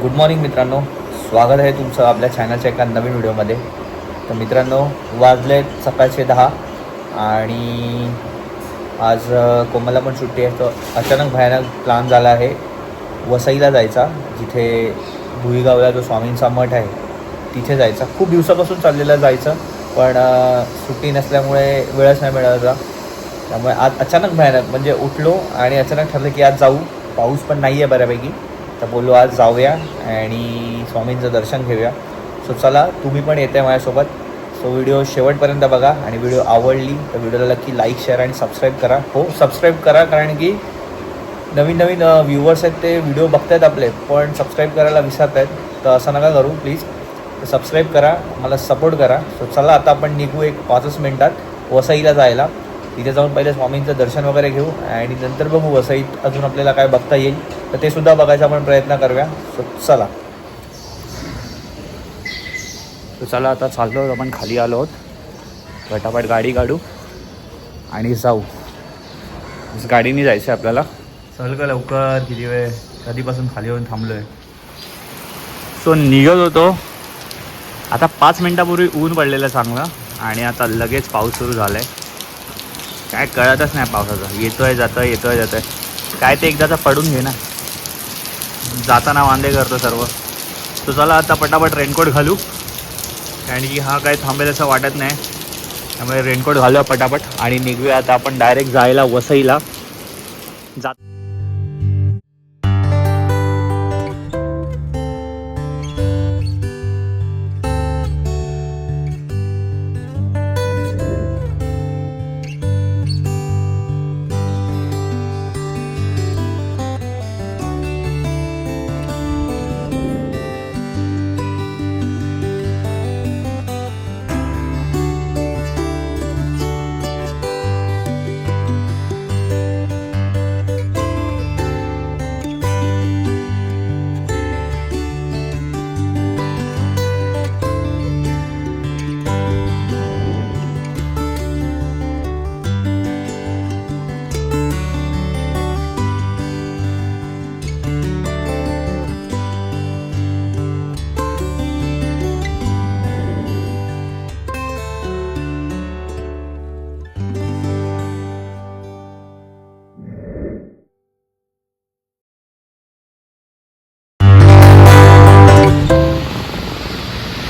Good morning मित्रांनो, स्वागत आहे तुमचं आपल्या चॅनलच्या एका नवीन व्हिडिओमध्ये. तर मित्रांनो, वाजले सकाळचे 10 आणि आज कोमलला पण सुट्टी आहे. तर अचानक भयानक प्लान झाला आहे वसईला जायचा, जिथे भुईगावला जो स्वामींचा मठ आहे तिथे जायचा. खूप दिवसापासून चाललेलं जायचं, पण सुट्टी नसल्यामुळे वेळच नाही मिळाला. त्यामुळे आज अचानक भयानक म्हणजे उठलो आणि अचानक ठरलं की आज जाऊ. पाऊस पण नाही आहे बऱ्यापैकी, तर बोललो आज जाऊया आणि स्वामींचं दर्शन घेऊया. सो चला, तुम्ही पण येते माझ्यासोबत. सो व्हिडिओ शेवटपर्यंत बघा आणि व्हिडिओ आवडली तर व्हिडिओला नक्की लाईक, शेअर आणि सबस्क्राईब करा. हो, सबस्क्राईब करा, कारण की नवीन व्ह्यूवर्स आहेत, ते व्हिडिओ बघतायत आपले, पण सबस्क्राईब करायला विसरत आहेत. तर असं नका करू प्लीज. तर सबस्क्राईब करा, मला सपोर्ट करा. सो चला, आता आपण निघू एक 5 मिनिटात वसईला जायला. तिथे जाऊन पहिले स्वामींचं दर्शन वगैरे घेऊ आणि नंतर बघू वसईत अजून आपल्याला काय बघता येईल, तर ते सुद्धा बघायचा आपण प्रयत्न करूया. सो चला. तर चला, आता चाललो आपण, खाली आलो आहोत. पटापट गाडी काढू आणि जाऊ. गाडीने जायचं आहे आपल्याला. चल का लवकर, किती वेळ कधीपासून खाली येऊन थांबलो आहे. सो निघत होतो. आता 5 मिनटापूर्वी ऊन पडलेलं चांगलं आणि आता लगेच पाऊस सुरू झाला आहे. काय कळतच नाही पावसाचं, येतोय जातोय येतोय जातोय. काय ते एकदाचा पडून घे ना, जाताना वांदे करतो सर्व. तो चला आता पटापट रेनकोट घालू, कारण की हा काय थांबेल असं वाटत नाही. त्यामुळे रेनकोट घालूया पटापट आणि निघूया आता आपण डायरेक्ट जायला वसईला.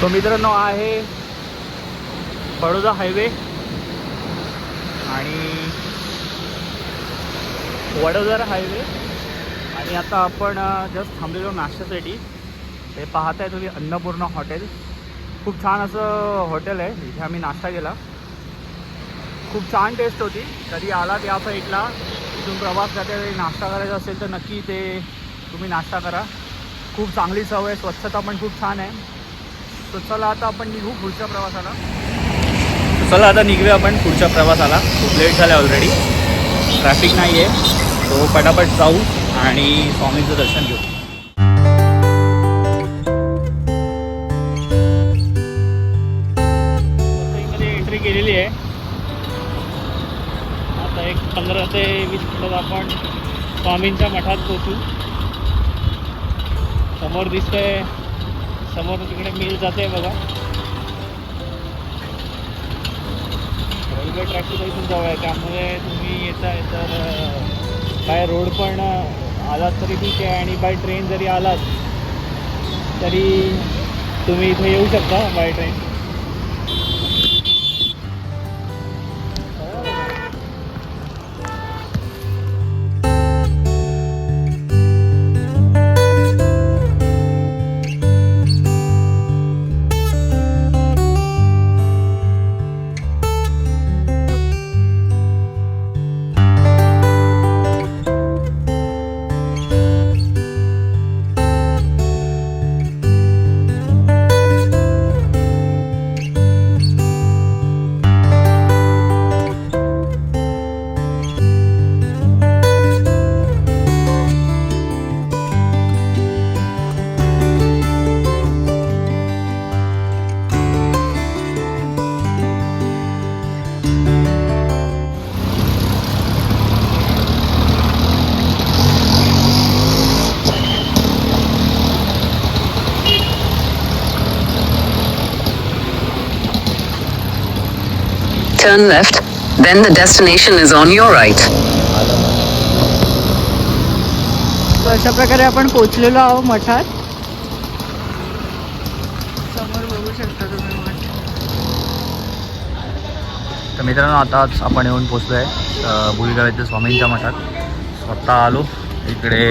तो मित्रांनो आहे बडोदा हायवे आणि वडोदरा हायवे. आणि आता आपण जस्ट थांबलेलो नाश्त्यासाठी. हे पाहताय तुम्ही, अन्नपूर्णा हॉटेल. खूप छान असं हॉटेल आहे, इथे आम्ही नाश्ता केला. खूप छान टेस्ट होती. कधी आलात या साईडला, इथून प्रवास करता नाश्ता करायचा असेल तर नक्की इथे तुम्ही नाश्ता करा. खूप चांगली चव आहे, स्वच्छता पण खूप छान आहे. तर चला आता आपण निघू पुढच्या प्रवासाला. चला आता निघूया आपण पुढच्या प्रवासाला. खूप लेट झालं ऑलरेडी, ट्रॅफिक नाही आहे. तो पटापट जाऊ आणि स्वामींचं दर्शन घेऊ. वसईमध्ये एंट्री केलेली आहे. आता एक 15 ते 20 मिनिटात आपण स्वामींच्या मठात पोचू. समोर दिसतंय, समोर तिकडे मिल जाते बघा. रेल्वे ट्रॅकची इथून जवळ आहे, त्यामुळे तुम्ही येताय तर बाय रोड पण आलात तरी ठीक आहे, आणि बाय ट्रेन जरी आलात तरी तुम्ही इथे येऊ शकता by train. turn left, then the destination is on your right. अशा प्रकारे आपण पोचलेलो आहोत मठात. समोर बघू शकता तुम्ही मठ. तर मित्रांनो आताच आपण येऊन पोचलो आहे भुईगावाच्या स्वामींच्या मठात. स्वतः आलो इकडे,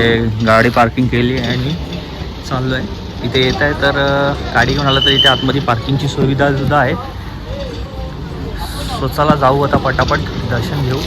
गाडी पार्किंग केली आणि चाललो आहे. इथे येत आहे तर गाडी घेऊन आलं तर इथे आतमध्ये पार्किंगची सुविधासुद्धा आहे. सो चला जाऊ आता पटापट दर्शन घेऊ.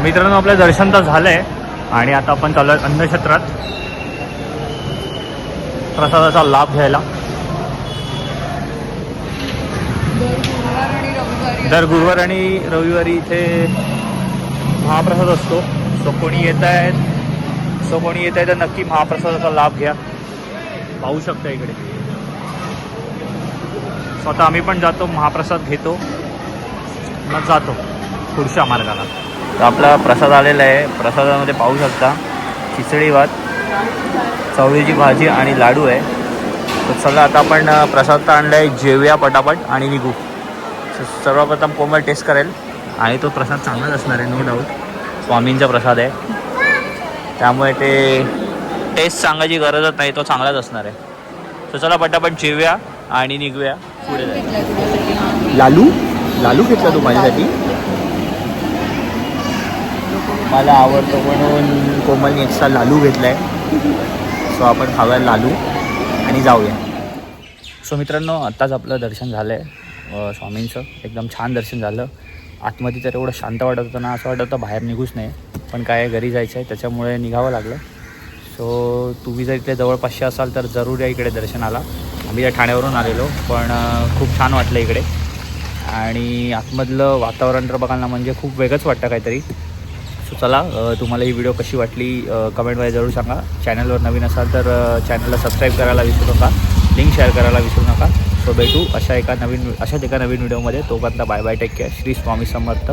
मित्रांनो आपलं दर्शन तर झालं आहे आणि आता आपण चालू आहे अन्नक्षेत्रात प्रसादाचा लाभ घ्यायला. दर गुरुवार आणि रविवारी इथे महाप्रसाद असतो. सो कोणी येत आहे तर नक्की महाप्रसादाचा लाभ घ्या. पाहू शकता इकडे स्वतः आम्ही पण जातो, महाप्रसाद घेतो, मग जातो पुढच्या मार्गाला. तर आपला प्रसाद आलेला आहे. प्रसादामध्ये पाहू शकता खिचडी भात, चवळीची भाजी आणि लाडू आहे. तर चला आता आपण प्रसाद तर आणला आहे, जेवूया पटापट आणि निघू. सर्वप्रथम कोमल टेस्ट करेल आणि तो प्रसाद चांगलाच असणार आहे, नो डाऊट. स्वामींचा प्रसाद आहे त्यामुळे ते टेस्ट सांगायची गरजच नाही, तो चांगलाच असणार आहे. तर चला पटापट जेवूया आणि निघूया पुढे जायला. लालू घेतला तू माझ्यासाठी? मला आवडतो म्हणून कोमलने एक्स्ट्रा लालू घेतला आहे. सो आपण खाऊया लालू आणि जाऊया. सो मित्रांनो, आत्ताच आपलं दर्शन झालं आहे स्वामींचं. एकदम छान दर्शन झालं. आतमध्ये तर एवढं शांत वाटत होतं ना, असं वाटत होतं बाहेर निघूच नाही. पण काय घरी जायचं आहे त्याच्यामुळे निघावं लागलं. सो तुम्ही जर इथे जवळपासचे असाल तर जरूर या इकडे दर्शनाला. आम्ही या ठाण्यावरून आलेलो, पण खूप छान वाटलं इकडे. आणि आतमधलं वातावरण तर बघाल ना, म्हणजे खूप वेगळंच वाटतं काहीतरी. सो चला, तुम्हाला ही व्हिडिओ कशी वाटली कमेंटमध्ये जरूर सांगा. चॅनलवर नवीन असाल तर चॅनलला सबस्क्राईब करायला विसरू नका. लिंक शेअर करायला विसरू नका. सो भेटू अशाच एका नवीन व्हिडिओमध्ये. तोपर्यंत bye bye, take care. Shri Swami समर्थ.